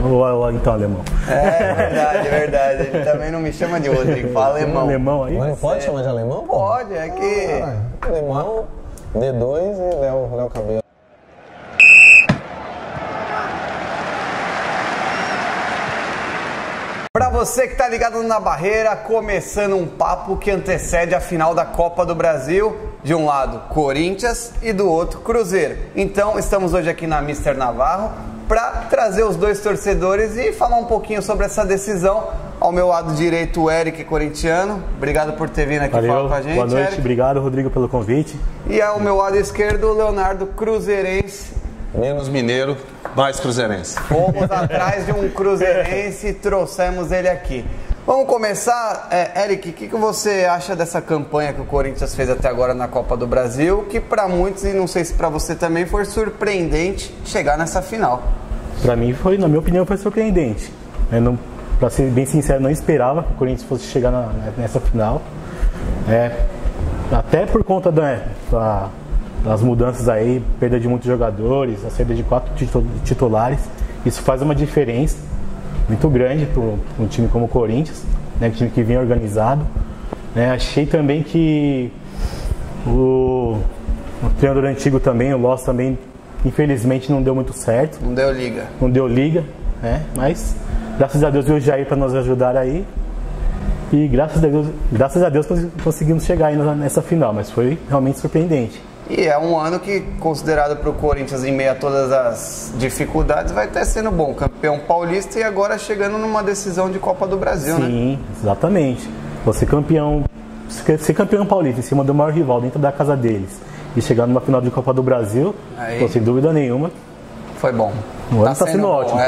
Ou então alemão. É verdade. Ele também não me chama de Rodrigo, fala alemão. Alemão aí? Mas não pode chamar de alemão? Pode, é que... Alemão, D2 e Léo Cabelo. Pra você que tá ligado na Barreira, começando um papo que antecede a final da Copa do Brasil. De um lado, Corinthians e do outro, Cruzeiro. Então, estamos hoje aqui na Mister Navarro para trazer os dois torcedores e falar um pouquinho sobre essa decisão. Ao meu lado direito, o Eric, corintiano. Obrigado por ter vindo aqui falar com a gente. Boa noite, Eric. Obrigado, Rodrigo, pelo convite. E ao meu lado esquerdo, o Leonardo, cruzeirense. Menos mineiro, mais cruzeirense. Fomos atrás de um cruzeirense e trouxemos ele aqui. Vamos começar, Eric, o que você acha dessa campanha que o Corinthians fez até agora na Copa do Brasil, que para muitos, e não sei se para você também, foi surpreendente chegar nessa final? Para mim, na minha opinião, foi surpreendente. Para ser bem sincero, não esperava que o Corinthians fosse chegar nessa final. Até por conta das mudanças aí, perda de muitos jogadores, a saída de 4 titulares, isso faz uma diferença muito grande para um time como o Corinthians, né, um time que vinha organizado. Achei também que o treinador antigo também, o Loss também, infelizmente não deu muito certo. Não deu liga. Não deu liga, mas graças a Deus veio o Jair para nos ajudar aí. E graças a Deus conseguimos chegar aí nessa final, mas foi realmente surpreendente. E é um ano que, considerado para o Corinthians em meio a todas as dificuldades, vai até sendo bom. Campeão paulista e agora chegando numa decisão de Copa do Brasil, né? Sim, exatamente. Ser campeão paulista em cima do maior rival dentro da casa deles e chegar numa final de Copa do Brasil, sem dúvida nenhuma. Foi bom. O ano está sendo ótimo.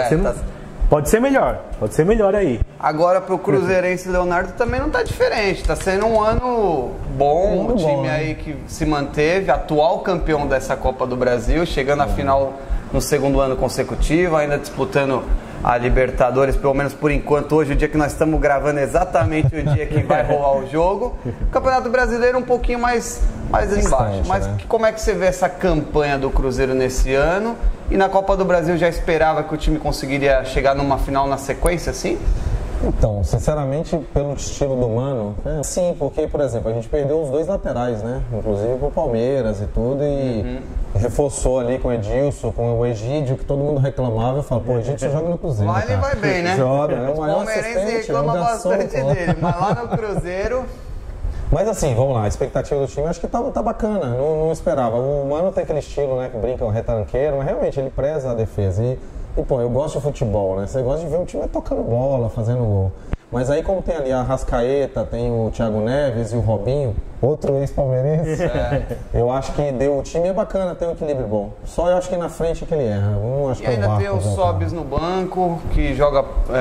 Pode ser melhor aí. Agora pro cruzeirense Leonardo também não tá diferente, tá sendo um ano bom, o time aí que se manteve, atual campeão dessa Copa do Brasil, chegando à final no segundo ano consecutivo, ainda disputando a Libertadores, pelo menos por enquanto, hoje, o dia que nós estamos gravando, exatamente o dia que vai rolar o jogo. O Campeonato Brasileiro um pouquinho mais embaixo, mas como é que você vê essa campanha do Cruzeiro nesse ano? E na Copa do Brasil já esperava que o time conseguiria chegar numa final na sequência, assim? Então, sinceramente, pelo estilo do Mano, sim, porque, por exemplo, a gente perdeu os dois laterais, né? Inclusive pro Palmeiras e tudo, e reforçou ali com o Edilson, com o Egídio, que todo mundo reclamava. Eu falo, pô, o Egídio só joga no Cruzeiro. Lá ele vai bem, né? Joga, né? O palmeirense reclama bastante dele, mas lá no Cruzeiro... Mas assim, vamos lá, a expectativa do time, acho que tá bacana, não esperava. O Mano tem aquele estilo, né, que brinca um retranqueiro, mas realmente ele preza a defesa. E pô, eu gosto de futebol, né? Você gosta de ver o time tocando bola, fazendo gol. Mas aí como tem ali a Arrascaeta, tem o Thiago Neves e o Robinho, outro ex-palmeirense, eu acho que o time é bacana, tem um equilíbrio bom. Só eu acho que na frente é que ele erra. E ainda tem o Sobis no banco, que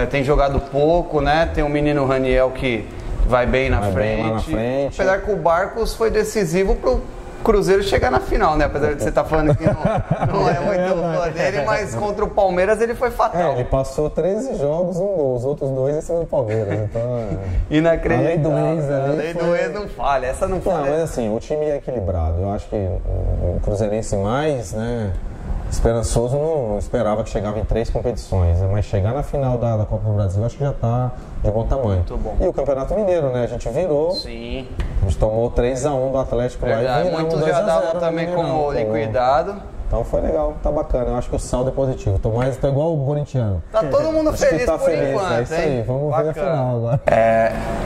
tem jogado pouco, né? Tem o menino Raniel que vai bem na frente. Apesar que o Barcos foi decisivo pro Cruzeiro chegar na final, né? Apesar de você estar falando que não é muito fã dele, mas contra o Palmeiras ele foi fatal. Ele passou 13 jogos, um gol, os outros 2 em cima do Palmeiras. Então, inacreditável. A lei do ex não falha, essa não falha. Não, mas assim, o time é equilibrado. Eu acho que o cruzeirense mais, né, esperançoso não esperava que chegava em 3 competições, né? Mas chegar na final da Copa do Brasil acho que já está de bom tamanho. Muito bom. E o Campeonato Mineiro, né? A gente virou. Sim. A gente tomou 3-1 do Atlético lá e viramos. Muitos já davam também como liquidado. Então foi legal, tá bacana. Eu acho que o saldo é positivo. Tô igual o corintiano. Tá todo mundo feliz por enquanto, é isso aí. Vamos ver a final agora.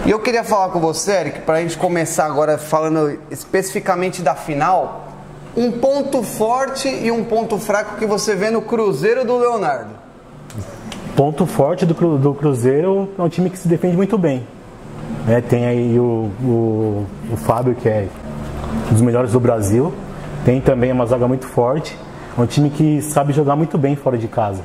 E eu queria falar com você, Eric, pra gente começar agora falando especificamente da final, um ponto forte e um ponto fraco que você vê no Cruzeiro do Leonardo. Ponto forte do Cruzeiro é um time que se defende muito bem. Tem aí o Fábio, que é um dos melhores do Brasil. Tem também uma zaga muito forte. É um time que sabe jogar muito bem fora de casa.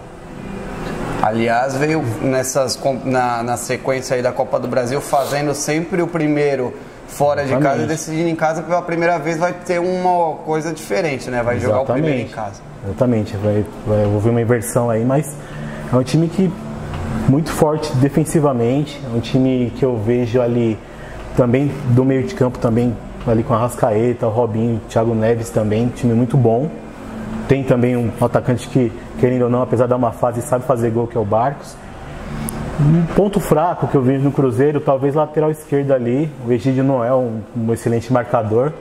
Aliás, veio na sequência aí da Copa do Brasil fazendo sempre o primeiro fora de casa e decidindo em casa, pela primeira vez vai ter uma coisa diferente, né? Vai jogar o primeiro em casa. Exatamente, vai houver uma inversão aí, mas é um time que muito forte defensivamente, é um time que eu vejo ali também do meio de campo também, ali com a Arrascaeta, o Robinho, o Thiago Neves também, time muito bom. Tem também um atacante que, querendo ou não, apesar de dar uma fase, sabe fazer gol, que é o Barcos. Um ponto fraco que eu vejo no Cruzeiro, talvez lateral esquerdo ali. O Egídio não é um excelente marcador.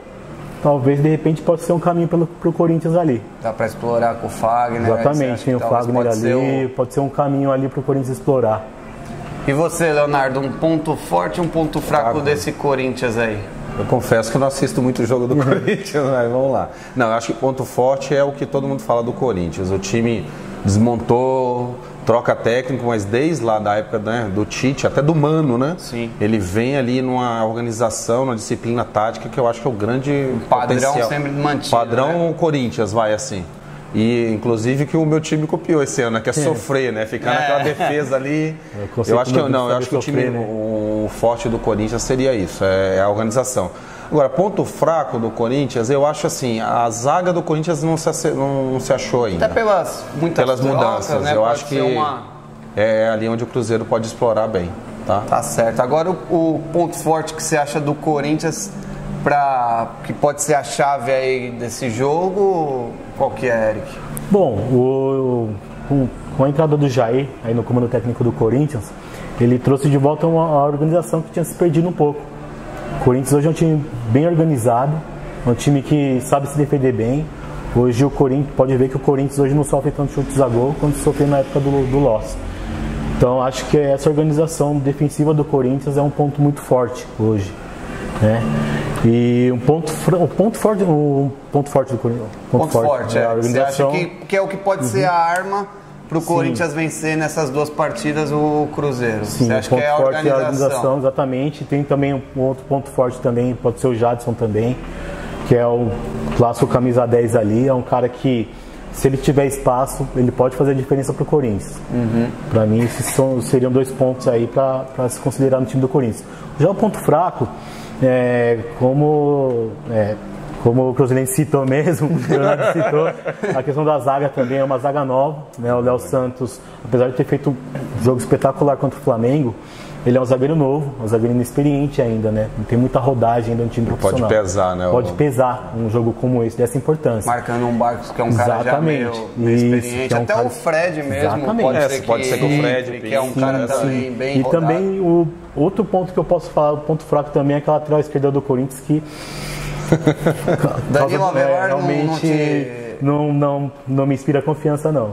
Talvez, de repente, possa ser um caminho pro Corinthians ali. Dá para explorar com o Fagner. Exatamente, tem o Fagner ali. Pode ser um caminho ali pro Corinthians explorar. E você, Leonardo, um ponto forte e um ponto fraco desse Corinthians aí? Eu confesso que eu não assisto muito o jogo do Corinthians, mas vamos lá. Não, eu acho que ponto forte é o que todo mundo fala do Corinthians. O time desmontou, troca técnico, mas desde lá da época, né, do Tite, até do Mano, né? Sim. Ele vem ali numa organização, numa disciplina tática que eu acho que é o grande padrão potencial. Sempre mantido. Padrão, né? Corinthians, vai assim. E inclusive que o meu time copiou esse ano, né? Que é sofrer, né? Ficar naquela defesa ali. Eu acho que eu acho que o time, o forte do Corinthians seria isso, é a organização. Agora, ponto fraco do Corinthians, eu acho assim, a zaga do Corinthians não se achou ainda. Até pelas muitas mudanças, né? eu acho que é ali onde o Cruzeiro pode explorar bem, tá? Tá certo. Agora o ponto forte que você acha do Corinthians que pode ser a chave aí desse jogo, qual que é, Eric? Bom, com a entrada do Jair aí no comando técnico do Corinthians, ele trouxe de volta uma organização que tinha se perdido um pouco. O Corinthians hoje é um time bem organizado, é um time que sabe se defender bem. Hoje o Corinthians, pode ver que o Corinthians hoje não sofre tanto chutes a gol quanto sofreu na época do Loss. Então acho que essa organização defensiva do Corinthians é um ponto muito forte hoje, né? E um ponto forte do Corinthians. Ponto forte, a organização. Você acha que é o que pode ser a arma para o Corinthians vencer nessas duas partidas o Cruzeiro? Sim, você acha que é a organização? Exatamente. Tem também um outro ponto forte também, pode ser o Jadson também, que é o clássico camisa 10 ali, é um cara que, se ele tiver espaço, ele pode fazer a diferença para o Corinthians. Para mim, esses seriam 2 pontos aí para se considerar no time do Corinthians. Já o ponto fraco, como o Cruzeirense citou mesmo, o Leonardo citou, a questão da zaga também é uma zaga nova, né? O Léo Santos, apesar de ter feito um jogo espetacular contra o Flamengo, ele é um zagueiro novo, um zagueiro inexperiente ainda, né? Não tem muita rodagem ainda no time profissional. Pode pesar, né? Pode pesar um jogo como esse, dessa importância. Marcando um Barcos, que é um cara já meio experiente. Até o Fred mesmo, pode ser que o Fred, que é um cara também bem rodado. E também o outro ponto que eu posso falar, o ponto fraco também é aquela lateral esquerda do Corinthians que Danilo Avelar realmente não me inspira confiança, não.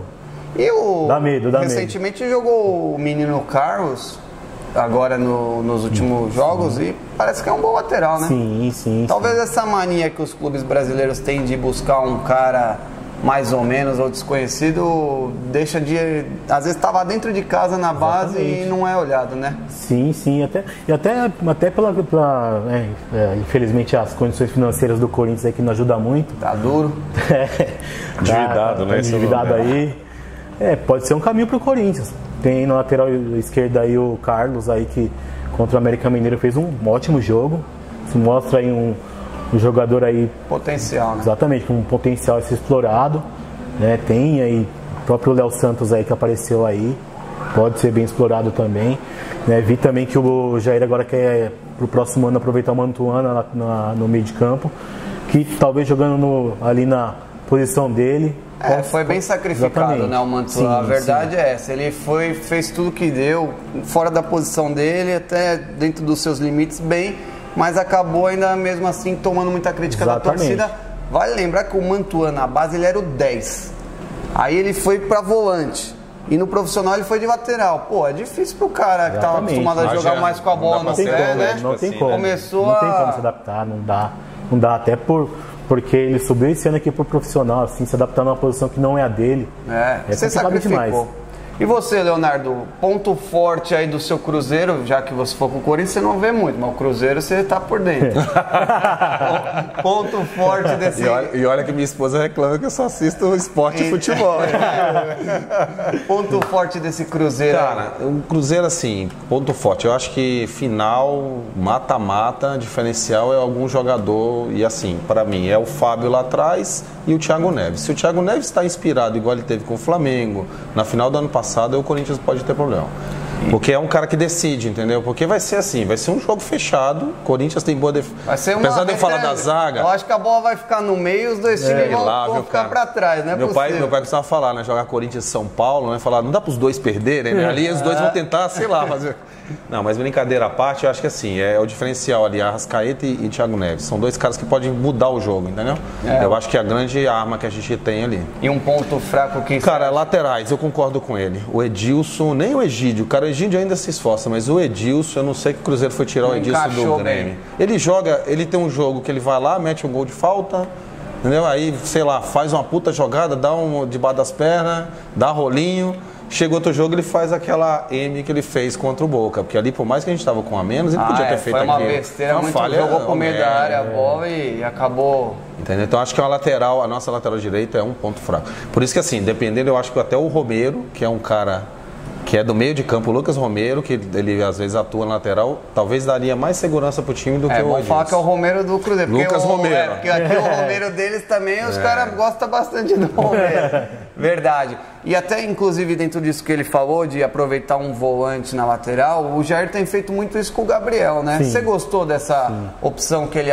E dá medo. Recentemente jogou o menino Carlos, agora nos últimos jogos, e parece que é um bom lateral, né? Sim. Talvez essa mania que os clubes brasileiros têm de buscar um cara mais ou menos ou desconhecido, deixa de... Às vezes estava dentro de casa na base e não é olhado, né? Sim, até pela infelizmente as condições financeiras do Corinthians aí que não ajuda muito. Tá duro. Endividado, né? Endividado aí. Pode ser um caminho pro Corinthians. Tem na lateral esquerda aí o Carlos aí que contra o América Mineiro fez um ótimo jogo. Isso mostra aí um jogador aí... Potencial, né? Exatamente, com um potencial a ser explorado, né? Tem aí o próprio Léo Santos aí que apareceu aí, pode ser bem explorado também, né? Vi também que o Jair agora quer pro próximo ano aproveitar o Mantuan no meio de campo, que talvez jogando ali na posição dele... Foi bem sacrificado, né, o Mantuan. A verdade é essa, ele fez tudo que deu, fora da posição dele, até dentro dos seus limites, bem... mas acabou ainda mesmo assim tomando muita crítica da torcida. Vale lembrar que o Mantuan na base ele era o 10. Aí ele foi pra volante. E no profissional ele foi de lateral. Pô, é difícil pro cara que tava acostumado a jogar mais com a bola no pé, né? Não tem como. Começou não tem como se adaptar, não dá até porque ele subiu esse ano aqui pro profissional, assim, se adaptar numa posição que não é a dele. Você sacrificou. Demais. E você, Leonardo, ponto forte aí do seu Cruzeiro, já que você for com o Corinthians, você não vê muito, mas o Cruzeiro você tá por dentro. Ponto forte desse... E olha que minha esposa reclama que eu só assisto esporte e futebol. Ponto forte desse Cruzeiro. Cara, o Cruzeiro, assim, ponto forte. Eu acho que final, mata-mata, diferencial é algum jogador, e assim, para mim, é o Fábio lá atrás e o Thiago Neves. Se o Thiago Neves está inspirado igual ele teve com o Flamengo, na final do ano passado, o Corinthians pode ter problema. Porque é um cara que decide, entendeu? Porque vai ser assim, vai ser um jogo fechado, Corinthians tem boa defesa. Apesar de eu falar da zaga... Eu acho que a bola vai ficar no meio e os dois times vão ficar pra trás, né? Meu pai costumava falar, né? Jogar Corinthians e São Paulo, né? Falar, não dá pros dois perderem, né? Ali os dois vão tentar, sei lá, fazer... Não, mas brincadeira à parte, eu acho que assim, é o diferencial ali, Arrascaeta e Thiago Neves. São dois caras que podem mudar o jogo, entendeu? Eu acho que é a grande arma que a gente tem ali. E um ponto fraco que... Cara, laterais, eu concordo com ele. O Edilson, nem o Egídio. Cara, o Egídio ainda se esforça, mas o Edilson, eu não sei que o Cruzeiro foi tirar o Edilson do Grêmio. Ele joga, ele tem um jogo que ele vai lá, mete um gol de falta, entendeu? Aí, sei lá, faz uma puta jogada, dá um debaixo das pernas, dá rolinho. Chega outro jogo, ele faz aquela M que ele fez contra o Boca. Porque ali, por mais que a gente tava com a menos, ele podia ter feito aquilo. Foi uma besteira, muito falha, jogou pro meio da área a bola e acabou... Entendeu? Então acho que a lateral, a nossa lateral direita é um ponto fraco. Por isso que assim, dependendo, eu acho que até o Romero, que é um cara que é do meio de campo, o Lucas Romero, que ele às vezes atua na lateral, talvez daria mais segurança pro time do que o Edilson. Vamos falar que é o Romero do Cruzeiro. Lucas Romero. Porque aqui o Romero deles também, os caras gostam bastante do Romero. Verdade. E até, inclusive, dentro disso que ele falou, de aproveitar um volante na lateral, o Jair tem feito muito isso com o Gabriel, né? Você gostou dessa opção que ele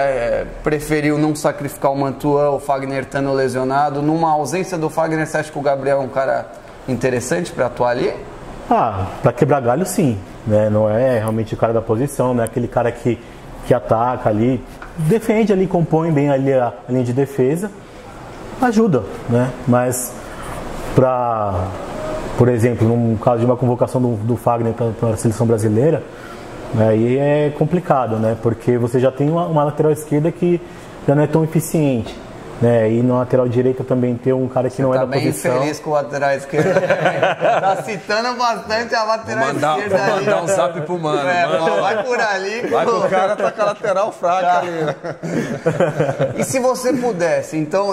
preferiu não sacrificar o Mantuan, o Fagner estando lesionado? Numa ausência do Fagner, você acha que o Gabriel é um cara interessante para atuar ali? Para quebrar galho, sim. Né? Não é realmente o cara da posição, não é aquele cara que ataca ali, defende ali, compõe bem ali a linha de defesa, ajuda, né? Mas por exemplo, num caso de uma convocação do Fagner para a seleção brasileira, aí é complicado, né? Porque você já tem uma lateral esquerda que já não é tão eficiente. Né? E na lateral direita também tem um cara que não é da posição. Tá bem feliz com o lateral esquerdo. Tá citando bastante a lateral esquerda. Vou mandar um zap pro mano. Vai por ali. Vai pro cara, tá com a lateral fraca ali. E se você pudesse, então,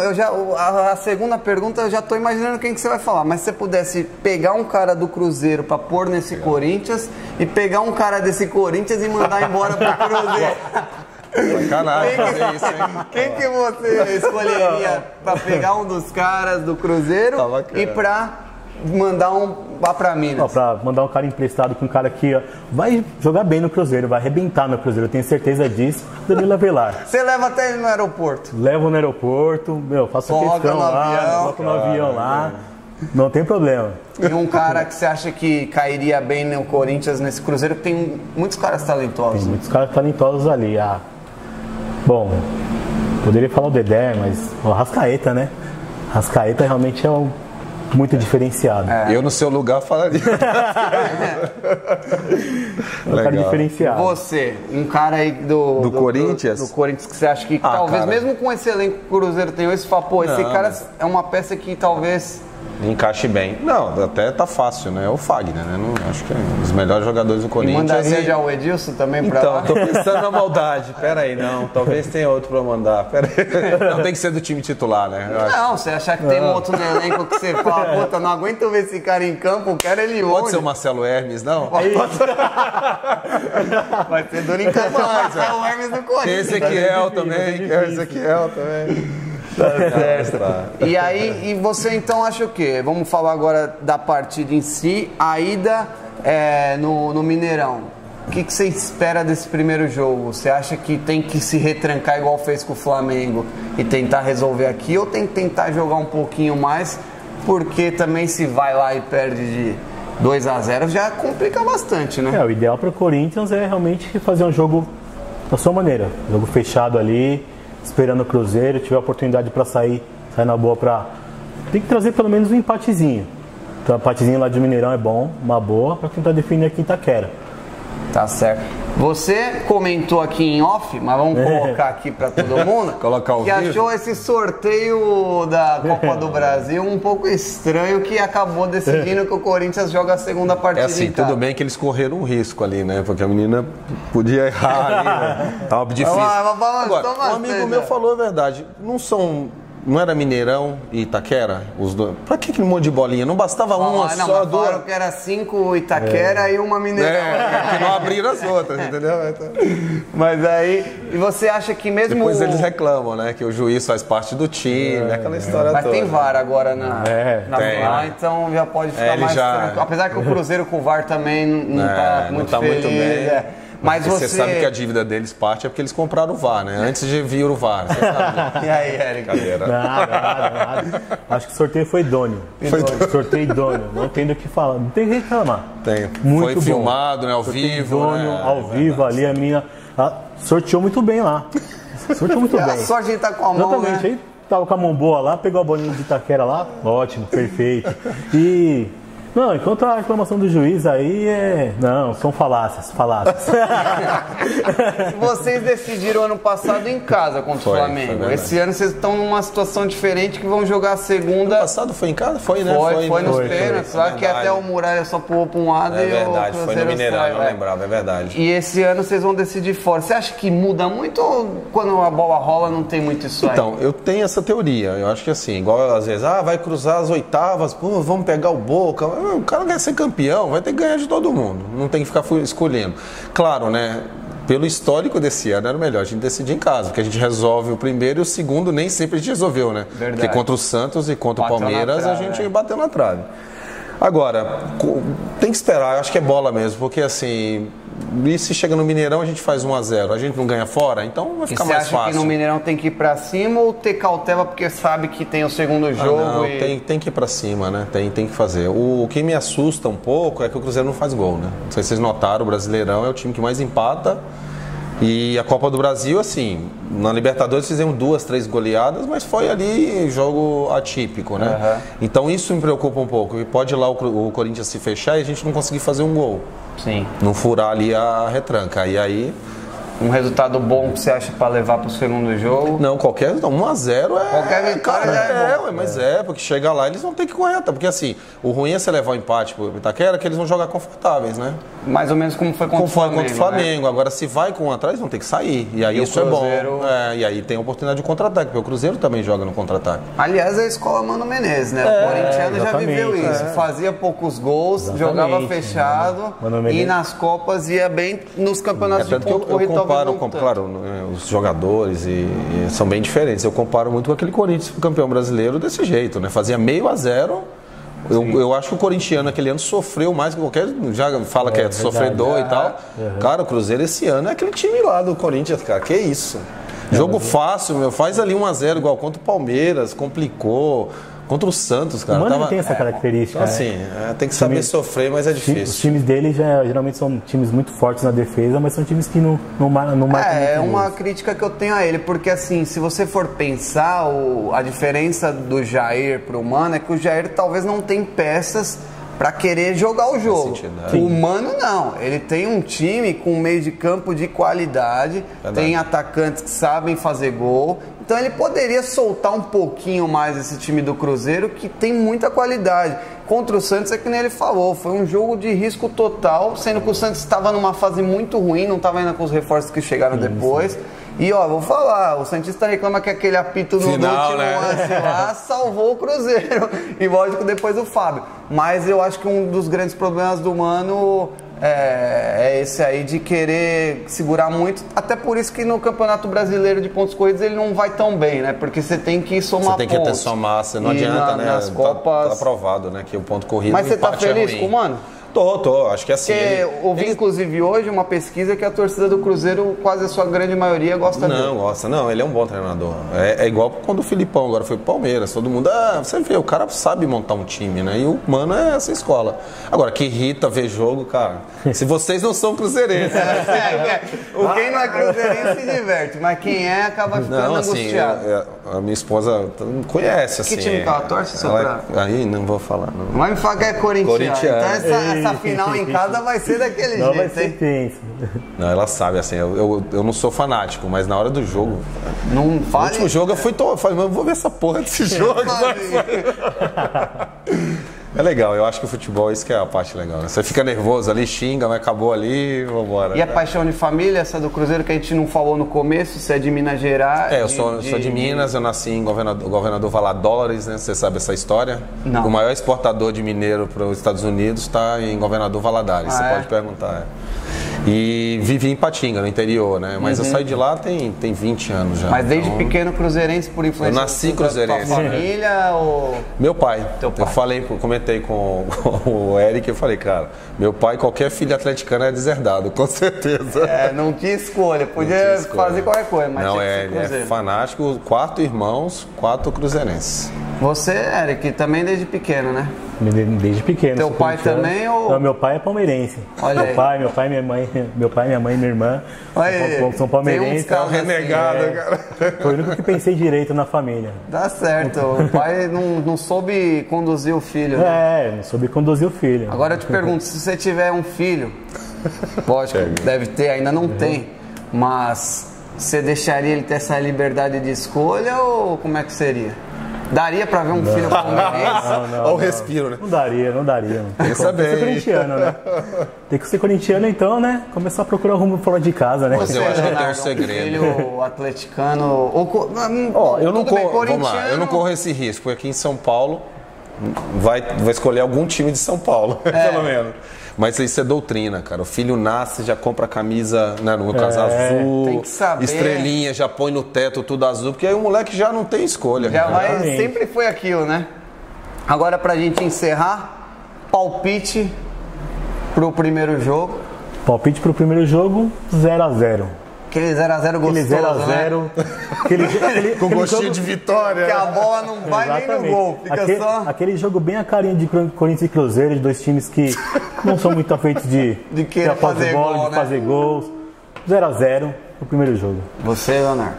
a segunda pergunta eu já tô imaginando quem que você vai falar, mas se você pudesse pegar um cara do Cruzeiro pra pôr nesse Corinthians e pegar um cara desse Corinthians e mandar embora pro Cruzeiro. Sacanagem, quem que você escolheria para pegar um dos caras do Cruzeiro e para mandar lá para Minas? Para mandar um cara emprestado com um cara que vai jogar bem no Cruzeiro, vai arrebentar no Cruzeiro, eu tenho certeza disso. Danilo Avelar. Você leva até ele no aeroporto? Levo no aeroporto, faço questão lá, coloco no avião lá. Não tem problema. E um cara que você acha que cairia bem no Corinthians, nesse Cruzeiro, que tem muitos caras talentosos. Tem muitos caras talentosos ali. Bom, poderia falar o Dedé, mas o Arrascaeta, né? Arrascaeta realmente é muito diferenciado. Eu no seu lugar falaria. É um cara diferenciado. Você, um cara aí do Corinthians? Do Corinthians que você acha que talvez, cara, mesmo com esse elenco que o Cruzeiro tem hoje, você fala, pô, esse cara é uma peça que talvez... encaixe bem. Não, até tá fácil, né? É o Fagner, né? Acho que é um dos melhores jogadores do Corinthians. E mandaria já o Edilson também pra lá? Então, tô pensando na maldade. Pera aí, não. Talvez tenha outro pra mandar. Pera aí. Não tem que ser do time titular, né? Não, você achar que tem um outro no elenco que você fala, puta, não aguento ver esse cara em campo, quero ele hoje. Pode ser o Marcelo Hermes, não? Vai ser duro em campo, Marcelo Hermes no Corinthians. Tem Ezequiel também. Ezequiel também. E aí, você então acha o quê? Vamos falar agora da partida em si, a ida no Mineirão. O que você espera desse primeiro jogo? Você acha que tem que se retrancar igual fez com o Flamengo e tentar resolver aqui, ou tem que tentar jogar um pouquinho mais? Porque também se vai lá e perde de 2-0 já complica bastante, né? O ideal para o Corinthians é realmente fazer um jogo da sua maneira, jogo fechado ali, esperando o Cruzeiro, tiver a oportunidade para sair na boa, tem que trazer pelo menos um empatezinho. Então, um empatezinho lá de Mineirão é bom, uma boa, para tentar definir a Itaquera. Tá certo. Você comentou aqui em off, mas vamos colocar aqui para todo mundo, que achou esse sorteio da Copa do Brasil um pouco estranho, que acabou decidindo que o Corinthians joga a segunda partida. Tudo bem que eles correram um risco ali, né? Porque a menina podia errar ali, né? Tava difícil. Agora, um amigo meu falou a verdade, não são Não era Mineirão e Itaquera? Os dois. Pra que um monte de bolinha? Não bastava uma não, só, mas falaram que era 5 Itaquera e uma Mineirão. que não abriram as outras, entendeu? Mas aí, e você acha que mesmo... Depois eles reclamam, né? Que o juiz faz parte do time, aquela história mas toda. tem VAR agora na tem. então já pode ficar mais tranquilo. Apesar que o Cruzeiro com o VAR também não tá muito feliz. Muito bem. Mas você sabe que a dívida deles parte é porque eles compraram o VAR, né? Antes de vir o VAR, você sabe. E aí, Eric? Nada. Acho que o sorteio foi idôneo. Sorteio idôneo. Não tem do que falar. Não tem o que reclamar. Tem. Muito foi bom. Filmado, né? Ao sorteio vivo. Idôneo, né? ao vivo ali, a menina sorteou muito bem lá. Sorteou muito bem. A sorte de estar com a mão, Exatamente. né? Aí tava com a mão boa lá, pegou a bolinha de Itaquera lá. Ótimo, perfeito. E... Não, enquanto a reclamação do juiz aí não, são falácias. Vocês decidiram ano passado em casa contra o Flamengo. Esse ano vocês estão numa situação diferente que vão jogar a segunda. Ano passado foi em casa? Foi, né? Foi nos pênaltis, lá que até o Muralha só pulou para um lado e o verdade, Cruzeiro foi no Mineirão, sai, não lembrava, é verdade. E esse ano vocês vão decidir fora. Você acha que muda muito ou quando a bola rola não tem muito isso aí? Então, eu tenho essa teoria. Eu acho que assim, igual às vezes, vai cruzar as oitavas, pô, vamos pegar o Boca. O cara quer ser campeão, vai ter que ganhar de todo mundo. Não tem que ficar escolhendo. Claro, né? Pelo histórico desse ano, era melhor a gente decidir em casa, porque a gente resolve o primeiro e o segundo nem sempre a gente resolveu, né? Verdade. Porque contra o Santos e contra o Palmeiras a gente bateu na trave. Agora, tem que esperar, eu acho que é bola mesmo, porque assim, e se chega no Mineirão a gente faz 1-0, a gente não ganha fora, então vai ficar mais fácil. Você acha que no Mineirão tem que ir pra cima ou ter cautela porque sabe que tem o segundo jogo? Não, tem que ir pra cima, né? Tem que fazer. O que me assusta um pouco é que o Cruzeiro não faz gol, né? Não sei se vocês notaram, o Brasileirão é o time que mais empata. E a Copa do Brasil, assim, na Libertadores fizemos 2, 3 goleadas, mas foi ali jogo atípico, né? Então isso me preocupa um pouco. E pode ir lá o Corinthians se fechar e a gente não conseguir fazer um gol. Sim. Não furar ali a retranca. E aí... Um resultado bom que você acha para levar para o segundo jogo? Não, 1-0 é... Qualquer vitória já é bom. Mas porque chega lá eles vão ter que correr. Porque assim, o ruim é você levar o empate pro Itaquera, que eles vão jogar confortáveis, né? Mais ou menos como foi contra o Flamengo. Contra o Flamengo. Né? Agora, se vai com um atrás, vão ter que sair. E aí isso Cruzeiro... é bom. E aí tem a oportunidade de contra-ataque, porque o Cruzeiro também joga no contra-ataque. Aliás, a escola Mano Menezes, né? O corintiano já viveu isso. Fazia poucos gols, jogava fechado e nas Copas ia bem nos campeonatos de ponto corrido. Eu comparo, claro, os jogadores são bem diferentes. Eu comparo muito com aquele Corinthians campeão brasileiro desse jeito, né? Fazia 0-0. Eu acho que o corintiano aquele ano sofreu mais que qualquer... Já fala que é sofredor e tal. Cara, o Cruzeiro esse ano é aquele time lá do Corinthians, cara. Que isso? Jogo fácil, faz ali 1-0 igual contra o Palmeiras, complicou. Contra o Santos, cara. O Mano tem essa característica. Assim, tem que saber sofrer, mas é difícil. Os times dele geralmente são times muito fortes na defesa, mas são times que não marcam. É uma crítica que eu tenho a ele, porque assim, se você for pensar, a diferença do Jair pro Mano é que o Jair talvez não tem peças para querer jogar o jogo. O Mano não, ele tem um time com um meio de campo de qualidade, tem atacantes que sabem fazer gol, então ele poderia soltar um pouquinho mais esse time do Cruzeiro, que tem muita qualidade. Contra o Santos, é que nem ele falou, foi um jogo de risco total, sendo que o Santos estava numa fase muito ruim, não estava ainda com os reforços que chegaram depois. E vou falar, o Santista reclama que aquele apito no último lance lá salvou o Cruzeiro. E lógico, depois o Fábio. Mas eu acho que um dos grandes problemas do Mano é esse aí de querer segurar muito. Até por isso que no Campeonato Brasileiro de pontos corridos ele não vai tão bem, né? Porque você tem que somar pontos. Você tem que até somar, você não adianta, né? Nas Copas... Tá provado, né? Que o ponto corrido... Mas você tá feliz com o Mano? Tô, acho que assim... Ouvi inclusive hoje uma pesquisa que a torcida do Cruzeiro, quase a sua grande maioria, gosta dele. Não, ele é um bom treinador. É igual quando o Filipão agora foi pro Palmeiras, todo mundo, você vê, o cara sabe montar um time, né? E o Mano é essa escola. Agora, que irrita ver jogo, cara, se vocês não são cruzeirenses... Quem não é cruzeirense se diverte, mas quem acaba ficando angustiado. A minha esposa conhece, assim... Que time que ela torce, Aí não vou falar, não. Mas me fala que é corintiano. Então essa final em casa vai ser daquele jeito, vai ser tenso. Não, ela sabe, assim, eu não sou fanático, mas na hora do jogo... Não fale... No último jogo eu falei, vou ver essa porra desse jogo. É legal, eu acho que o futebol, isso que é a parte legal, né? Você fica nervoso ali, xinga, mas acabou ali, vambora. E a paixão de família, essa do Cruzeiro que a gente não falou no começo, você é de Minas Gerais? Eu sou de Minas, eu nasci em Governador Valadares, né? Você sabe essa história? Não. O maior exportador de mineiro para os Estados Unidos está em Governador Valadares, você pode perguntar. E vivi em Patinga, no interior, né? Mas eu saí de lá tem 20 anos já. Mas desde pequeno cruzeirense, por influência eu nasci cruzeirense. Da tua família ou... Meu pai. Teu pai. Eu comentei com o Eric, eu falei, cara, meu pai, qualquer filho atleticano é deserdado, com certeza. Não tinha escolha, podia fazer qualquer coisa, mas não, tinha que ser ele Cruzeiro. é fanático, 4 irmãos, 4 cruzeirenses. Você, Eric, também desde pequeno, né? Desde pequeno. Teu pai também ou... Não, meu pai é palmeirense. Olha meu pai, minha mãe e minha irmã são palmeirenses. Tem uns renegado, cara. Foi o único que pensei direito na família. Dá certo, o pai não soube conduzir o filho. Né? Não soube conduzir o filho. Agora eu te pergunto, se você tiver um filho, lógico, deve ter, ainda não tem, mas você deixaria ele ter essa liberdade de escolha ou como é que seria? Daria pra ver um filho palmeirense? Olha o respiro, né? Não daria. Pensa bem. Tem que ser corintiano, né? Tem que ser corintiano, então, né? Começar a procurar rumo fora de casa, né? Mas eu acho que tem um segredo. Filho atleticano... eu não corro esse risco, porque aqui em São Paulo vai escolher algum time de São Paulo, pelo menos. Mas isso é doutrina, cara. O filho nasce, já compra a camisa, né, no caso azul, tem que saber. Estrelinha, já põe no teto tudo azul, porque aí o moleque já não tem escolha. Já vai, sempre foi aquilo, né? Agora pra gente encerrar, palpite pro primeiro jogo. Palpite pro primeiro jogo, 0-0. Aquele 0x0 gostoso, né? Com gostinho de vitória. Que a bola não vai nem no gol. Fica aquele jogo bem a carinha de Corinthians e Cruzeiro, de dois times que não são muito afeitos de querer fazer gol, de fazer gols. 0x0 o primeiro jogo. Você, Leonardo?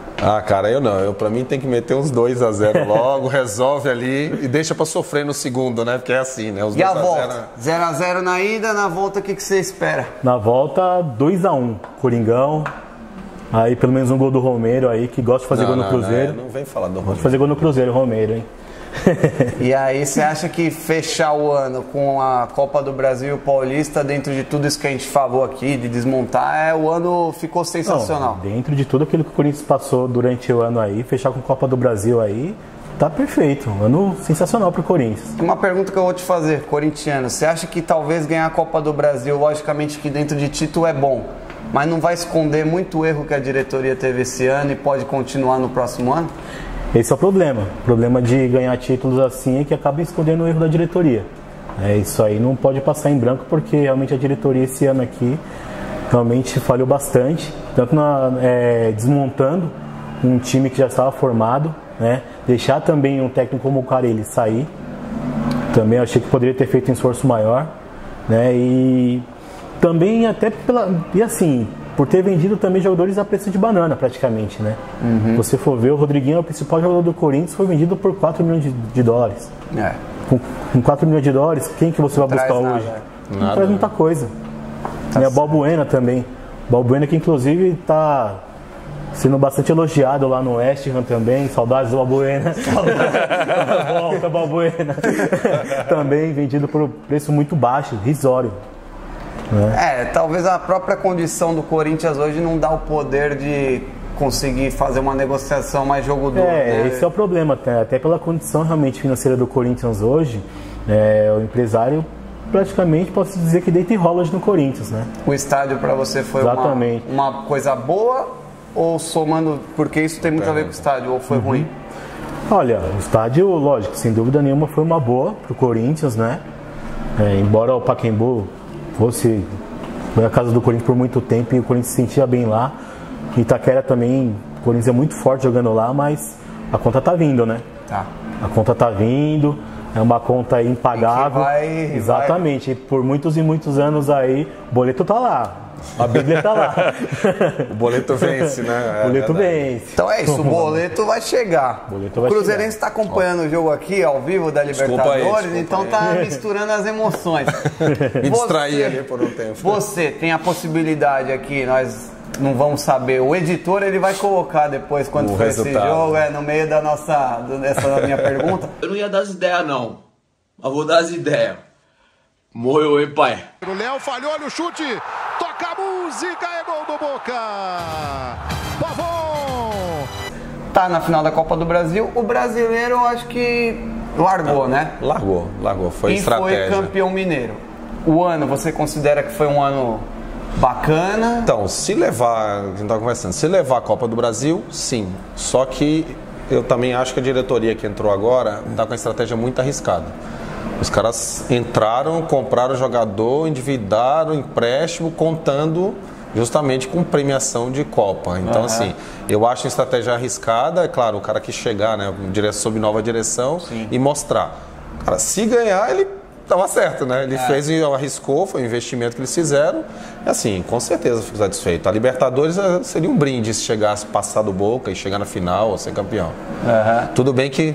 Cara, eu não. Pra mim tem que meter uns 2x0 logo, resolve ali e deixa pra sofrer no segundo, né? Porque é assim, né? Os e a volta? 0x0 na ida, na volta o que você espera? Na volta, 2x1. Coringão. Aí pelo menos um gol do Romero aí, que gosta de fazer gol no Cruzeiro. Não vem falar do Romero. Gosta de fazer gol no Cruzeiro, Romero, hein? E aí você acha que fechar o ano com a Copa do Brasil e o Paulista, dentro de tudo isso que a gente falou aqui, de desmontar, o ano ficou sensacional? Não, dentro de tudo aquilo que o Corinthians passou durante o ano aí, fechar com a Copa do Brasil aí, tá perfeito. Um ano sensacional pro Corinthians. Uma pergunta que eu vou te fazer, corintiano, você acha que talvez ganhar a Copa do Brasil, logicamente que dentro de título é bom, mas não vai esconder muito erro que a diretoria teve esse ano e pode continuar no próximo ano? Esse é o problema. O problema de ganhar títulos assim é que acaba escondendo o erro da diretoria. Isso aí não pode passar em branco, porque realmente a diretoria esse ano aqui realmente falhou bastante, tanto desmontando um time que já estava formado, né? Deixar também um técnico como o Carelli sair. Também achei que poderia ter feito um esforço maior, né? E também até por ter vendido também jogadores a preço de banana praticamente, né? Se você for ver, o Rodriguinho é o principal jogador do Corinthians, foi vendido por 4 milhões de dólares. Com 4 milhões de dólares, quem que você vai buscar hoje? Não traz muita coisa. E a Balbuena também. Balbuena que inclusive está sendo bastante elogiado lá no West Ham também. Saudades do Balbuena. Volta, Balbuena. Também vendido por um preço muito baixo, risório. Talvez a própria condição do Corinthians hoje não dá o poder de conseguir fazer uma negociação mais jogo duro. Né? Esse é o problema, até pela condição realmente financeira do Corinthians hoje, o empresário praticamente posso dizer que deita e rola no Corinthians, né? O estádio para você foi uma coisa boa ou somando, porque isso tem muito a ver com o estádio, ou foi ruim? Olha, o estádio, lógico, sem dúvida nenhuma foi uma boa pro Corinthians, né? Embora o Pacaembu foi a casa do Corinthians por muito tempo e o Corinthians se sentia bem lá. Itaquera também, o Corinthians é muito forte jogando lá, mas a conta tá vindo, né? Tá. A conta tá vindo, é uma conta impagável. Exatamente, por muitos e muitos anos aí, o boleto tá lá. A Bíblia tá lá. O boleto vence, né? O boleto vence. Então é isso, o boleto vai chegar. O Cruzeirense está acompanhando o jogo aqui, ao vivo, da Libertadores, então tá misturando as emoções. Me distraí ali por um tempo. Você tem a possibilidade aqui, nós não vamos saber, o editor ele vai colocar depois, quando for esse jogo, no meio dessa minha pergunta. Eu não ia dar as ideias, não. Mas vou dar as ideias. Morreu, hein, pai? O Léo falhou no chute. Toca a música, é gol do Boca. Pavon. Tá na final da Copa do Brasil. O brasileiro, eu acho que largou, né? Largou. Foi estratégia. E foi campeão mineiro. O ano, você considera que foi um ano bacana? Então, se levar, a gente estava conversando, se levar a Copa do Brasil, sim. Só que eu também acho que a diretoria que entrou agora está com uma estratégia muito arriscada. Os caras entraram, compraram jogador, endividaram, empréstimo, contando justamente com premiação de Copa. Então, assim, eu acho uma estratégia arriscada. É claro, o cara que chegar, né, sob nova direção, sim, e mostrar. Cara, se ganhar, ele estava certo, né? Ele arriscou, foi um investimento que eles fizeram. E assim, com certeza fico satisfeito. A Libertadores seria um brinde se chegasse, passar do Boca e chegar na final ou ser campeão. Tudo bem que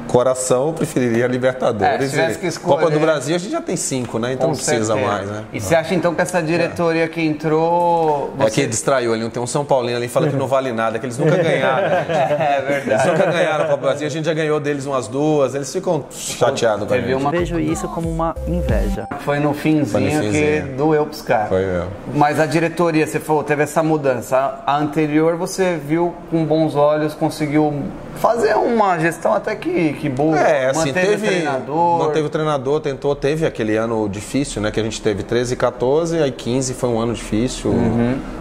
coração preferiria a Libertadores. Se tivesse que escolher, Copa do Brasil a gente já tem 5, né? Então não precisa mais, né? E você acha então que essa diretoria que entrou... É que distraiu ali, tem um São Paulino ali que fala que não vale nada, que eles nunca ganharam. É verdade. Eles nunca ganharam a Copa do Brasil, a gente já ganhou deles umas 2, eles ficam chateados com a gente. Vejo isso como uma inveja. Foi no finzinho que doeu pros caras. Foi mesmo. Mas a diretoria, você falou, teve essa mudança. A anterior você viu com bons olhos, conseguiu fazer uma gestão até que boa. Assim, manteve o treinador. Manteve o treinador, teve aquele ano difícil, né? Que a gente teve 13 e 14, aí 15 foi um ano difícil.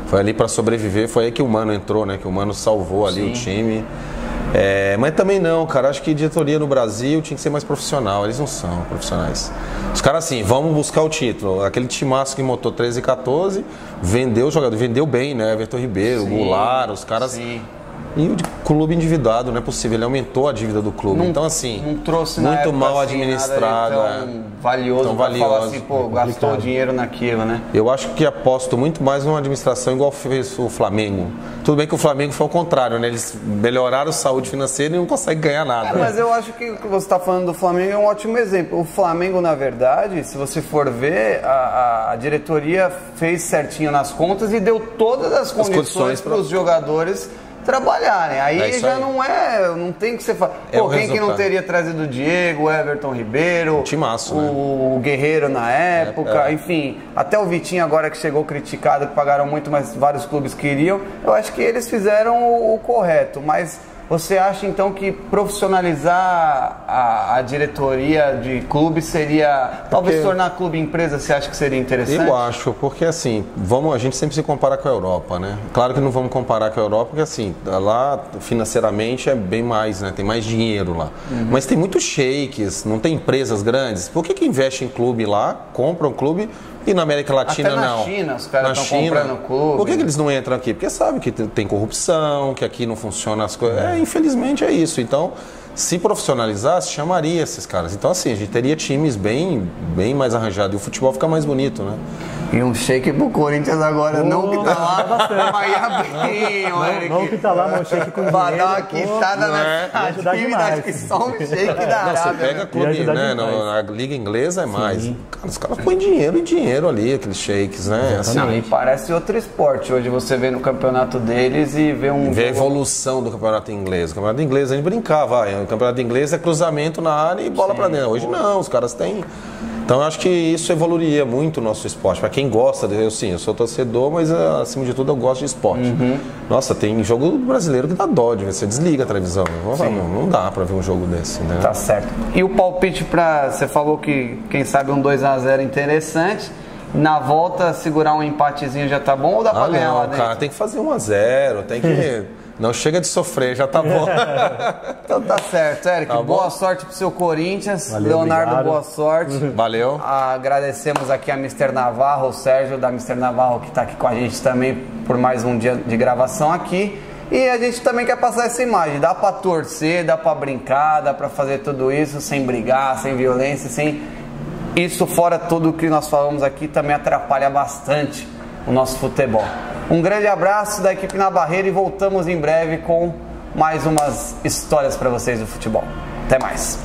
Foi ali para sobreviver, foi aí que o Mano entrou, né? Que o Mano salvou ali o time. Mas também não, cara, acho que diretoria no Brasil tinha que ser mais profissional, eles não são profissionais. Os caras assim, vamos buscar o título. Aquele timaço que montou 13 e 14, vendeu o jogador, vendeu bem, né? Everton Ribeiro, Goulart, os caras... Sim. E o clube endividado, não é possível, ele aumentou a dívida do clube. Então, assim, não trouxe muito mal administrado. Tão valioso pra falar assim, pô, gastou dinheiro naquilo, né? Eu acho que aposto muito mais numa administração igual fez o Flamengo. Tudo bem que o Flamengo foi ao contrário, né? Eles melhoraram a saúde financeira e não conseguem ganhar nada. Mas eu acho que o que você está falando do Flamengo é um ótimo exemplo. O Flamengo, na verdade, se você for ver, a diretoria fez certinho nas contas e deu todas as condições para os jogadores trabalharem. Aí já não tem que ser... quem que não teria trazido o Diego, o Everton Ribeiro, timaço, o Guerreiro na época, enfim, até o Vitinho agora que chegou criticado, que pagaram muito, mas vários clubes queriam. Eu acho que eles fizeram o correto, mas você acha então que profissionalizar a diretoria de clube seria, talvez tornar clube empresa, você acha que seria interessante? Eu acho, porque assim, a gente sempre se compara com a Europa, né? Claro que não vamos comparar com a Europa, porque assim, lá financeiramente é bem mais, né? Tem mais dinheiro lá. Mas tem muitos shakes, não tem empresas grandes. Por que investe em clube lá, compra um clube e na América Latina até não? Na China, os caras estão comprando clube. Por que eles não entram aqui? Porque sabe que tem corrupção, que aqui não funciona as coisas. Infelizmente é isso. Então, se profissionalizasse, chamaria esses caras. Então, assim, a gente teria times bem mais arranjados e o futebol fica mais bonito, né? E um shake pro Corinthians agora, não que tá lá, mas não que tá lá, mas um shake com dinheiro. Vai dar uma quitada nessa dívida, acho que só um shake da Arábia. Você pega clube, né? Na Liga Inglesa é mais. Cara, os caras põem dinheiro ali, aqueles shakes, né? Assim, parece outro esporte. Hoje você vê no campeonato deles e vê a evolução do campeonato inglês. O campeonato inglês a gente brincava, o campeonato inglês é cruzamento na área e bola pra dentro. Hoje não, os caras têm... Então eu acho que isso evoluiria muito o nosso esporte. Para quem gosta, eu sou torcedor, mas acima de tudo eu gosto de esporte. Nossa, tem jogo brasileiro que dá dó de ver. Você desliga a televisão. Não dá para ver um jogo desse, né? Tá certo. E o palpite você falou que quem sabe um 2-0 interessante. Na volta, segurar um empatezinho já tá bom ou dá pra ganhar lá dentro? Cara, tem que fazer 1-0, tem que... Não chega de sofrer, já tá bom. Então tá certo, Eric. Tá boa sorte pro seu Corinthians. Valeu, Leonardo, obrigado. Boa sorte. Valeu. Agradecemos aqui a Mr. Navarro, o Sérgio da Mr. Navarro, que tá aqui com a gente também por mais um dia de gravação aqui. E a gente também quer passar essa imagem. Dá pra torcer, dá pra brincar, dá pra fazer tudo isso sem brigar, sem violência, sem... Isso, fora tudo que nós falamos aqui, também atrapalha bastante o nosso futebol. Um grande abraço da equipe Na Barreira e voltamos em breve com mais umas histórias para vocês do futebol. Até mais!